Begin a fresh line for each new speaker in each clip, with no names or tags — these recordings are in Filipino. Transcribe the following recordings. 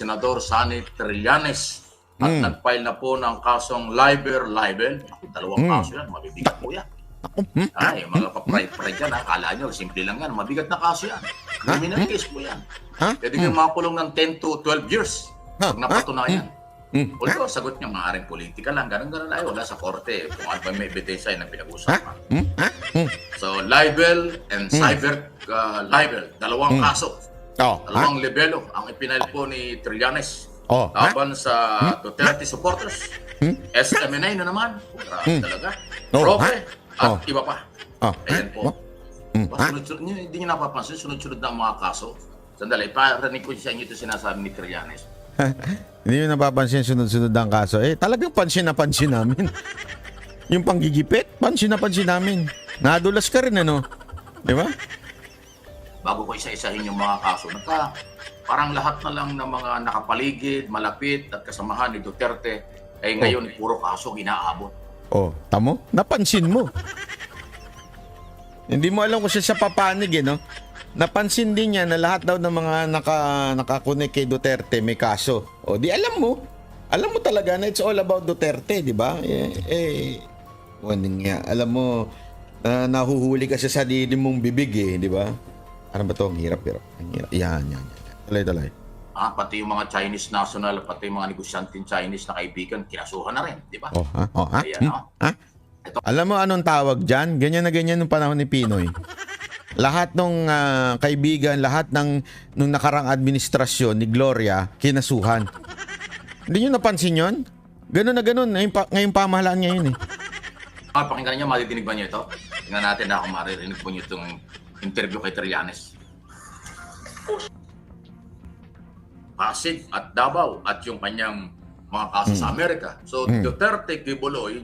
Senador Sonny Trillanes at nag-file na po ng kasong libel. Dalawang kaso yan, mabibigat po yan. Ay, mga pa-pride dyan, akala nyo, simple lang yan, mabigat na kaso yan. Criminal case po yan. Pwede kayong makulong ng 10 to 12 years pag napatunayan. Although, sagot niya, maaaring politika lang, ganun ay wala sa korte kung ano ba may ebidensya na pinag-usapan. So, libel and cyber libel, dalawang kaso. Dalawang libelo ang ipinail po ni Trillanes laban sa Duterte supporters. SMNA na naman. Grabe talaga. Roque at iba pa. Ayan po. Hindi nyo napapansin, sunod-sunod na ang mga kaso. Sandali, parinig ko sa inyo ito sinasabi ni Trillanes.
Hindi nyo napapansin sunod-sunod ang kaso. Talagang pansin na pansin namin. Yung panggigipit, pansin na pansin namin. Nadulas ka rin, ano? Di ba?
Bago ko isa-isahin yung mga kaso, parang lahat na lang ng mga nakapaligid, malapit at kasamahan ni Duterte ay ngayon puro kaso ginaabot.
Tamo? Napansin mo. Hindi mo alam kung siya papanig, no? Napansin din niya na lahat daw ng mga nakakunik kay Duterte may kaso. Di alam mo. Alam mo talaga na it's all about Duterte, di ba? Alam mo, nahuhuli ka sa sarili mong bibig, di ba? Ano ba to? Ang hirap. Ang hirap. Yan. Talay.
Pati yung mga Chinese national, pati yung mga negosyanteng Chinese na kaibigan, kinasuhan na rin, di ba?
Alam mo anong tawag dyan? Ganyan na ganyan nung panahon ni Pinoy. Lahat ng kaibigan, lahat ng nung nakarang administrasyon ni Gloria, kinasuhan. Hindi nyo napansin yun? Ganun na ganun. Ngayong pamahalaan ngayon eh.
Pakinggan niyo, madidinig ba niyo ito? Tingnan natin na kung maririnig po niyo itong interview kay Trillanes. Pasig at Davao at yung kanyang mga kaso sa Amerika. So, Duterte, Kibuloy,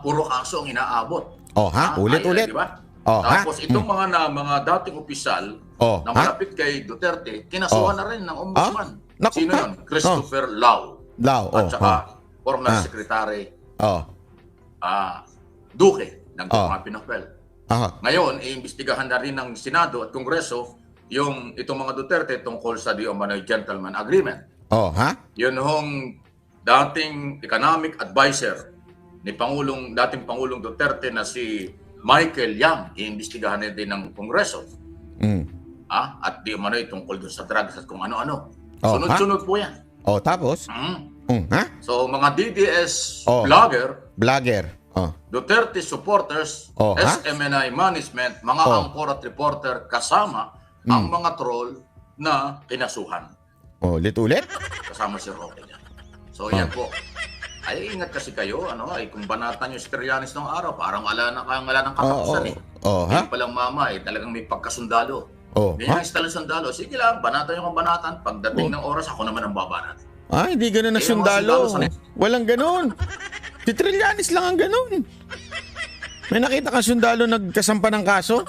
puro kaso ang inaabot.
Ulit-ulit.
Diba? Tapos itong mga dating opisyal na malapit kay Duterte, kinasuhan na rin ng ombudsman. Sino yun? Christopher Lau. At saka former secretary Duque ng mga Pinapel. Ngayon, iimbestigahan na rin ng Senado at Kongreso itong mga Duterte tungkol sa di umano'y gentleman agreement. Yun hong dating economic advisor ni dating Pangulong Duterte na si Michael Yang, iimbestigahan na din ng Kongreso. At di umano'y tungkol dun sa drugs at kung ano-ano. Sunod-sunod po yan.
Tapos?
So, mga DDS vlogger, Duterte supporters, SMNI management, mga angkor at reporter kasama ang mga troll na kinasuhan.
Ulit-ulit?
Kasama si Roque niya. So, yan po. Ay, ingat kasi kayo, kung banatan yung si Trillanes ng araw, parang wala ng katapusan Hindi palang mama, talagang may pagkasundalo. Ganyan ang style sundalo. Sige lang, banatan yung banatan. Pagdating ng oras, ako naman ang babanat.
Hindi ganun na sundalo. Walang ganun. Si Trillanes lang ang ganun. May nakita kang sundalo nagkasampa ng kaso?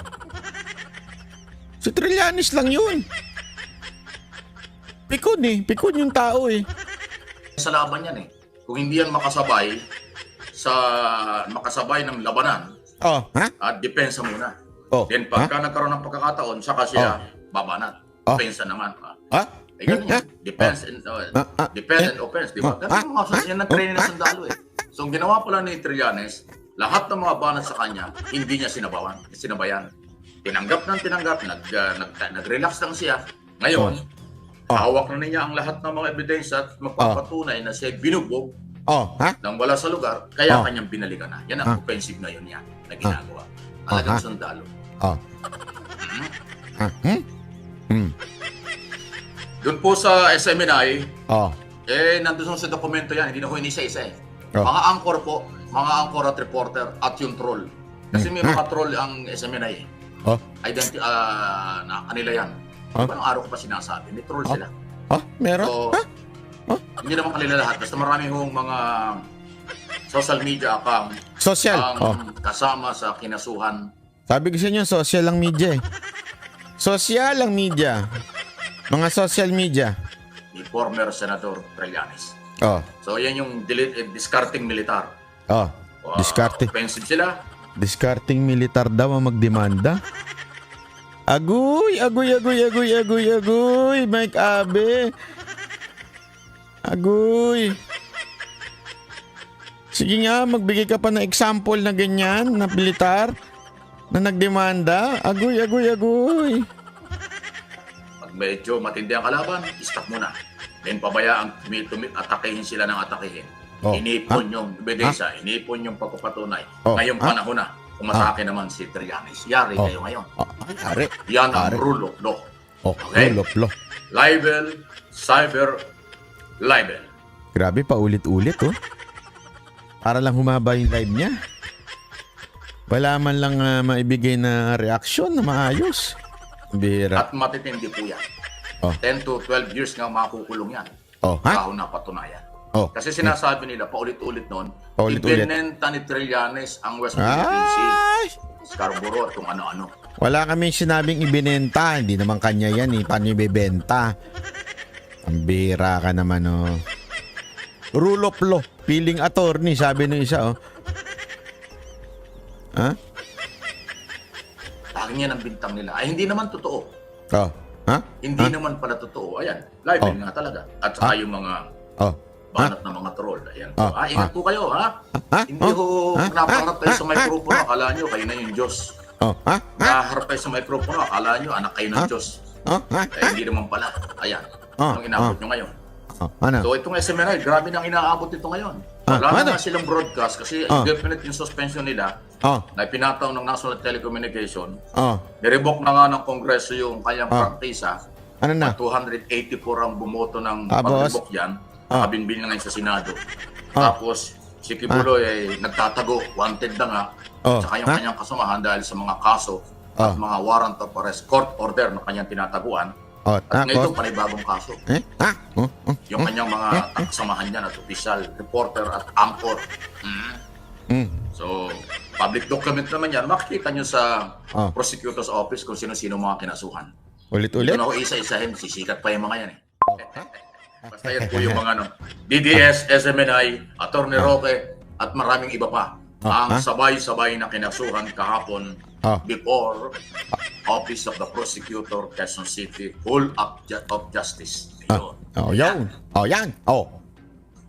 Si Trillanes lang yun. Pikon yung tao
Sa laban yan Kung hindi yan makasabay ng labanan, depensa muna. Then pagka nagkaroon ng pagkakataon, saka siya babanat. Depensa naman. Ganun yan. Defense and offense, di ba? Ganun mga yan ang training ng sundalo So, ang ginawa pala ni Trillanes, lahat ng mga banat sa kanya, hindi niya sinabayan. Tinanggap, nag-relax lang siya. Ngayon, hawak na niya ang lahat ng mga ebidensya at magpapatunay na siya binugbog nang wala sa lugar, kaya kanyang binalikan na. Yan ang offensive na yun na ginagawa. Talagang sundalo. Doon po sa SMNI, nandun sa dokumento yan, hindi na ko inisa-isa Mga angkor po, mga angkor at reporter at yung troll. Kasi may mga troll ang SMNI na kanila yan. Anong araw ko pa sinasabi? May troll sila.
Meron?
So, hindi naman kanila lahat. Basta marami hong mga social media account ang kasama sa kinasuhan.
Sabi ko sa inyo, social lang media Social lang media. Mga social media.
Ni former Senador Trillanes. So, yan yung discarding militar.
Discarding.
Offensive sila.
Discarding militar daw ang magdemanda. Agoy, Mike Abe. Agoy. Sige nga, magbigay ka pa ng example na ganyan, na militar, na nagdemanda. Agoy.
Pag medyo matindi ang kalaban, stop muna. Then pabayaan atakihin sila ng atakihin.
Oh.
Inipon yung ebidensya, inipon yung pagpapatunay.
Oh.
Ngayong panahon na, umatake naman si Trillanes. Yari kayo ngayon.
Ari.
Yan ang rule of law.
Okay. Lolo.
Libel, cyber, libel.
Grabe, paulit-ulit, oh. Para lang humaba yung live niya. Wala man lang maibigay na reaksyon na maayos. Bira.
At matitindi po yan.
Oh.
10 to 12 years nga makukulong yan.
Oh, ha?
Kahon na patunayan.
Oh.
Kasi sinasabi nila, paulit-ulit noon,
Paulit-ulit.
ibinenta ni Trillanes ang West Philippine Sea,
Ay!
Scarborough at kung ano-ano.
Wala kaming sinabing ibinenta. Hindi naman kanya yan, eh. Paano ibibenta? Ang bira ka naman, oh. Rule of law. Piling attorney, sabi ng isa, oh. Ha?
Tangin yan ang bintang nila. Ay, hindi naman totoo.
Oh. Ha?
Hindi naman pala totoo. Ayan, libel nga talaga. At saka yung mga
Oh.
banat na mga troll. Ayan.
Oh.
Ingat po kayo, ha?
Ha?
Hindi ho napaharap kayo sa microphone. Akala nyo, kayo na yung Diyos.
Oh. Ha?
Naharap kayo sa microphone. Akala nyo, anak kayo ng Diyos.
Oh. Ha?
Hindi naman pala. Ayan.
Oh.
Anong inaabot nyo ngayon?
Oh. Ano?
So itong SMNI, grabe nang inaabot ito ngayon. Wala na nga silang broadcast kasi indefinite yung suspension nila
Oh.
na pinataw ng National Telecommunication.
Oh.
Nirevoke na nga ng Kongreso yung kanyang prangkisa.
Ano na?
284 ang bumoto ng
Boss?
pag-revoke yan. Nakabinbil na ngayon sa Senado. Tapos si Kibuloy ay nagtatago, wanted na nga. Saka yung kanyang kasamahan dahil sa mga kaso at mga warrant of arrest, court order na kanyang tinataguan.
Oh.
At ngayon panibagong kaso.
Eh? Ha? Oh. Oh.
Yung kanyang mga kasamahan niyan at official, reporter at anchor. So, public document naman yan. Makikita nyo sa prosecutor's office kung sino-sino mga kinasuhan.
Ulit-ulit?
Ito na ako isa-isahin, sisikat pa yung mga yan eh. Basta yan po yung mga DDS, SMNI, Atty. Roque, at maraming iba pa. Ang sabay-sabay na kinasuhan kahapon before Office of the Prosecutor, Quezon City, Hall of Justice. Ayun.
Oh, yun. Oh, yan. Oh.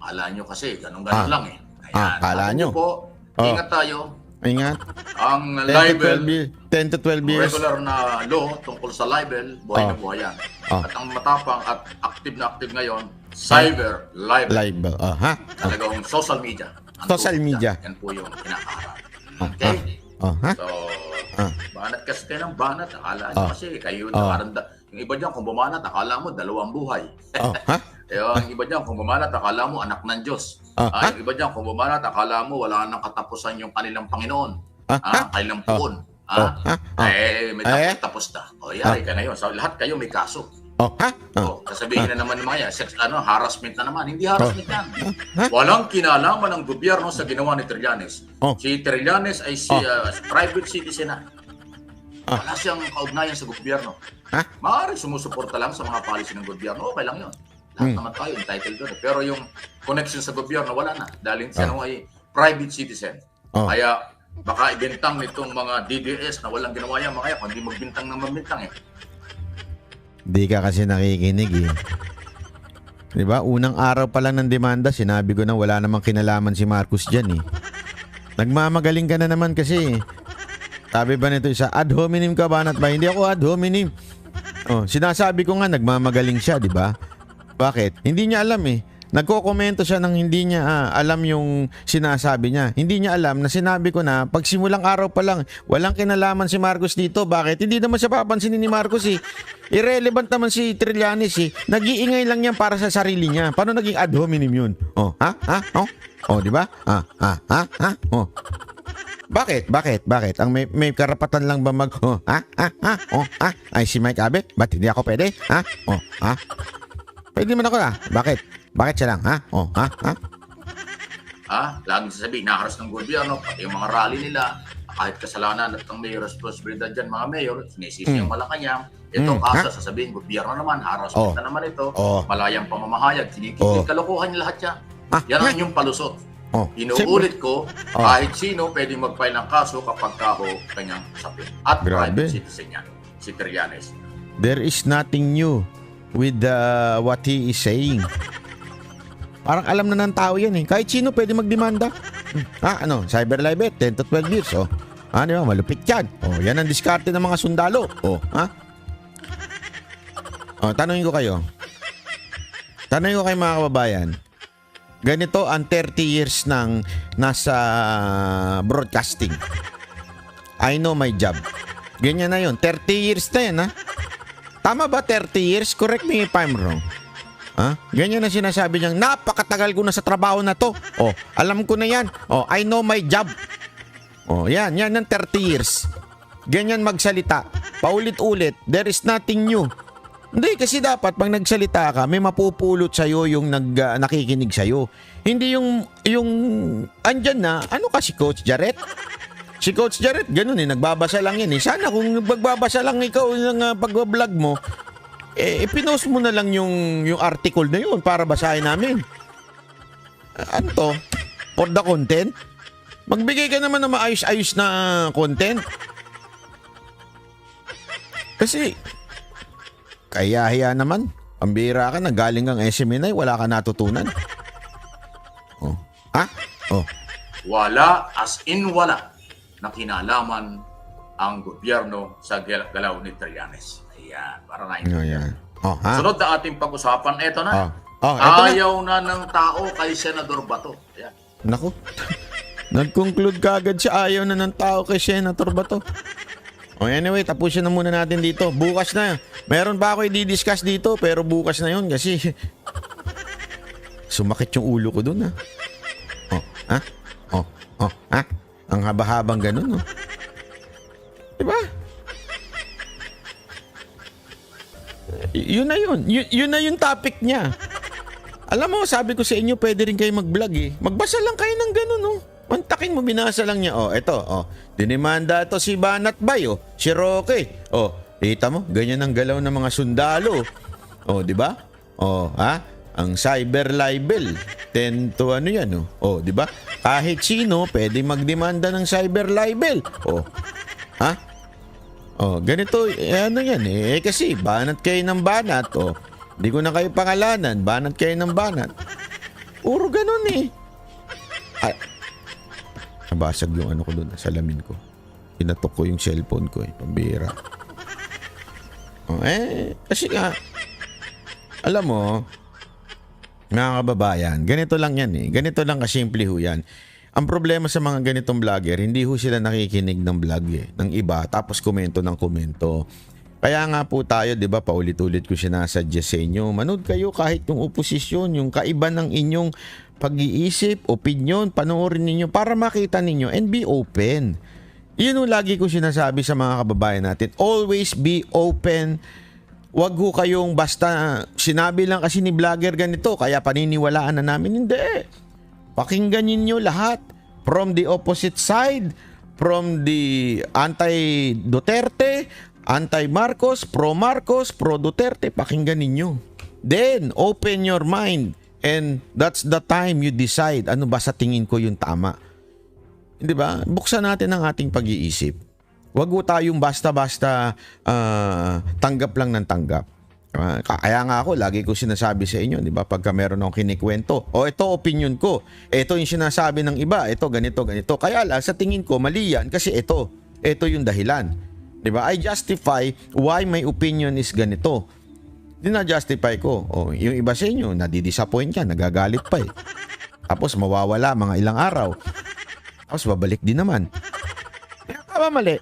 Kala nyo kasi, ganun-ganun lang eh.
Kala nyo.
Po, ingat tayo.
Ingat.
Ang
10 to 12 years.
regular na law tungkol sa libel, buhay na buhay yan. At ang matapang at active na active ngayon, cyber libel.
Libel. Ha?
Talagang social media. Ang
Social
tungkol
media.
dyan. Yan po yung kinakaharap. Okay?
Ha?
So, banat kasi kayo ng banat. Akala nyo kasi kayo nakaranda. Yung iba dyan, kung bumanat, akala mo dalawang buhay.
Ha?
Yung iba dyan, kung bumanat, akala mo anak ng Diyos. Yung iba dyan, kung bumanat, akala mo wala nang katapusan yung kanilang Panginoon. Kanilang puon. May tapos na. O, yari ka na yun. So, lahat kayo may kaso. Sasabihin na naman ng mga yan, harassment na naman. Hindi harassment yan. Walang kinalaman ng gobyerno sa ginawa ni Trillanes. Si Trillanes ay private citizen na. Wala siyang kaugnayan sa gobyerno. Maaaring sumusuporta lang sa mga policy ng gobyerno. Okay lang yun. Lahat naman tayo entitled doon. Pero yung connection sa gobyerno, wala na. Dahil siya ay private citizen. Kaya baka ibintang nitong mga DDS na walang ginawa yan, mga yan, kundi magbintang ng magbintang eh.
Di ka kasi nakikinig eh. Diba? Unang araw pa lang ng demanda, sinabi ko na wala namang kinalaman si Marcos dyan eh. Nagmamagaling ka na naman kasi. Sabi ba nito isa, ad hominem ka banat ba? Hindi ako ad hominem. Sinasabi ko nga nagmamagaling siya, di ba? Bakit? Hindi niya alam eh. Nagko-komento siya ng hindi niya alam yung sinasabi niya. Hindi niya alam na sinabi ko na pagsimulang araw pa lang, walang kinalaman si Marcos dito. Bakit? Hindi naman siya papansinin ni Marcos eh. Irrelevant naman si Trillanes eh. Nag-iingay lang yan para sa sarili niya. Paano naging ad hominem yun? Di ba? Bakit? Ang may karapatan lang ba ay si Mike Abe? Ba't hindi ako pwede? Pwede man ako Bakit siya lang?
Laging sasabihin, naharas ng gobyerno, pati yung mga rally nila, kahit kasalanan at ang may responsibilidad dyan, mga mayor, sinisisi yung Malacanang. Ito kaso, sasabihin, gobyerno naman, harassment na naman ito, malayang pamamahayag, sinikikil, kalokohan lahat yan. Yan ang inyong palusot. Inuulit ko, kahit sino pwedeng mag-file ng kaso kapag kaho kanyang sapin. At private citizen yan, si Trillanes.
There is nothing new with what he is saying. Parang alam na ng tao yan eh. Kahit sino pwede magdemanda. Cyber libel, 10 to 12 years. Di ba? Malupit yan. Yan ang diskarte ng mga sundalo. Tanungin ko kayo. Mga kababayan. Ganito ang 30 years ng nasa broadcasting. I know my job. Ganyan na yun. 30 years na yan, ha? Tama ba 30 years? Correct me if I'm wrong. Ganyan na sinasabi niyang, napakatagal ko na sa trabaho na to. Alam ko na yan. I know my job. Yan ang 30 years. Ganyan magsalita. Paulit-ulit. There is nothing new. Hindi, kasi dapat pag nagsalita ka, may mapupulot sa'yo yung nakikinig sa'yo. Hindi yung andyan na, ano ka si Coach Jarrett? Si Coach Jarrett, ganun nagbabasa lang yan. Sana kung magbabasa lang ikaw ng pag-vlog mo, pinost mo na lang yung article na yun para basahin namin. Ano to? For the content? Magbigay ka naman ng maayos-ayos na content. Kasi, kaya naman. Pambira ka na, galing kang SMNI, wala ka natutunan.
Wala, as in wala, na kinalaman ang gobyerno sa galaw ni Trillanes. Ayan, para naintindihan. Sunod na ating pag-usapan, eto na. Ayaw na ng tao kay Senador Bato. Ayan.
Naku, nag-conclude ka agad siya, ayaw na ng tao kay Senator Bato. Anyway, tapusin na muna natin dito. Bukas na. Meron pa ako i-discuss dito, pero bukas na yun kasi sumakit yung ulo ko dun, Ang haba-habang ganun, Diba? Yun na yun. Yun na yung topic niya. Alam mo, sabi ko sa inyo, pwede rin kayo mag-vlog eh. Magbasa lang kayo ng ganun, Mantakin mo, binasa lang niya. Dinimanda to si Banat Bay, si Roque. Kita mo, ganyan ang galaw ng mga sundalo. Di ba? Ang cyber libel. 10 to ano yan, di ba? Kahit sino, pwede magdemanda ng cyber libel. Ganito, ano yan kasi, banat kayo ng banat. Di ko na kayo pangalanan, banat kayo ng banat. Puro ganun Nabasag yung ano ko doon, salamin ko. Pinatok ko yung cellphone ko, pambira. Kasi nga, alam mo, mga kababayan, ganito lang yan Ganito lang kasimple ho yan. Ang problema sa mga ganitong vlogger, hindi ho sila nakikinig ng vlog ng iba, tapos komento ng komento. Kaya nga po tayo, di ba, paulit-ulit ko sinasuggest sa inyo, manood kayo kahit yung oposisyon, yung kaiba ng inyong pag-iisip, opinion, panoorin ninyo para makita ninyo and be open. Yun yung lagi ko sinasabi sa mga kababayan natin. Always be open. Wag ho kayong basta sinabi lang kasi ni vlogger ganito, kaya paniniwalaan na namin. Hindi. Pakinggan ninyo lahat. From the opposite side, from the anti-Duterte, anti-Marcos, pro-Duterte, pakinggan ninyo. Then, open your mind. And that's the time you decide ano ba sa tingin ko yung tama. Hindi ba? Buksan natin ang ating pag-iisip. Huwag ho tayong basta-basta tanggap lang ng tanggap. Kaya nga ako, lagi ko sinasabi sa inyo, di ba? Pagka meron akong kinikwento, ito opinion ko. Ito yung sinasabi ng iba. Ito, ganito. Kaya lang, sa tingin ko, mali yan kasi ito yung dahilan. Di ba? I justify why my opinion is ganito. Dina-justify ko. Yung iba sa inyo, nadidisappoint ka, nagagalit pa Tapos mawawala mga ilang araw. Tapos babalik din naman. Tama mali.